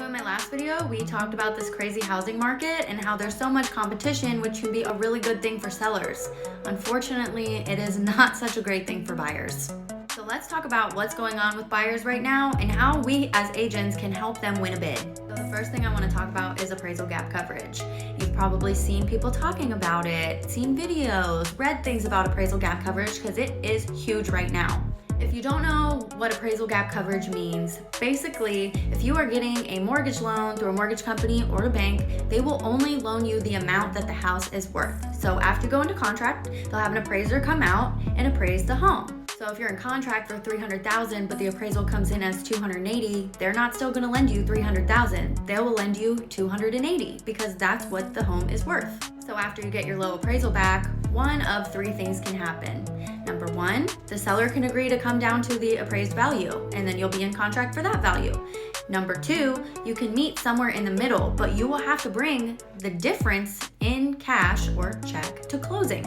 in my last video, we talked about this crazy housing market and how there's so much competition, which can be a really good thing for sellers. Unfortunately, it is not such a great thing for buyers. So let's talk about what's going on with buyers right now and how we as agents can help them win a bid. So the first thing I want to talk about is appraisal gap coverage. You've probably seen people talking about it, seen videos, read things about appraisal gap coverage because it is huge right now. If you don't know what appraisal gap coverage means, basically, if you are getting a mortgage loan through a mortgage company or a bank, they will only loan you the amount that the house is worth. So after you go into contract, they'll have an appraiser come out and appraise the home. So if you're in contract for $300,000, but the appraisal comes in as $280,000, they're not still going to lend you $300,000. They will lend you $280,000 because that's what the home is worth. So after you get your low appraisal back, one of three things can happen. Number one, the seller can agree to come down to the appraised value, and then you'll be in contract for that value. Number two, you can meet somewhere in the middle, but you will have to bring the difference in cash or check to closing.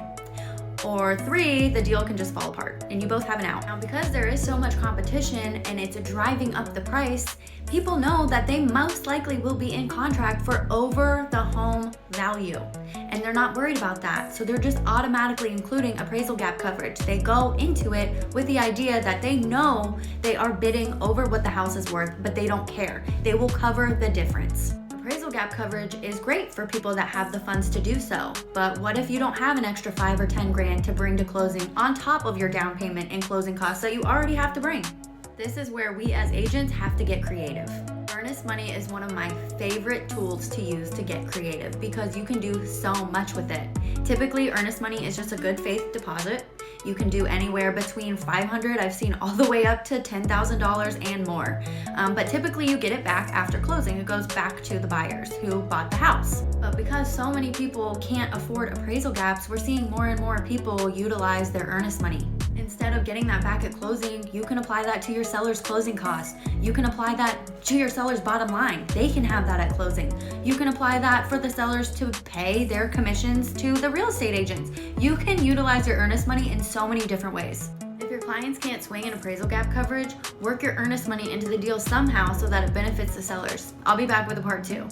Or three, the deal can just fall apart and you both have an out. Now, because there is so much competition and it's driving up the price, people know that they most likely will be in contract for over the home value. And they're not worried about that. So they're just automatically including appraisal gap coverage. They go into it with the idea that they know they are bidding over what the house is worth, but they don't care. They will cover the difference. Appraisal gap coverage is great for people that have the funds to do so, but what if you don't have an extra 5 or 10 grand to bring to closing on top of your down payment and closing costs that you already have to bring? This is where we as agents have to get creative. Earnest money is one of my favorite tools to use to get creative because you can do so much with it. Typically, earnest money is just a good faith deposit. You can do anywhere between $500, I've seen all the way up to $10,000 and more. But typically you get it back after closing. It goes back to the buyers who bought the house. But because so many people can't afford appraisal gaps, we're seeing more and more people utilize their earnest money. Instead of getting that back at closing, you can apply that to your seller's closing costs. You can apply that to your seller's bottom line. They can have that at closing. You can apply that for the sellers to pay their commissions to the real estate agents. You can utilize your earnest money in so many different ways. If your clients can't swing in appraisal gap coverage, work your earnest money into the deal somehow so that it benefits the sellers. I'll be back with a part 2.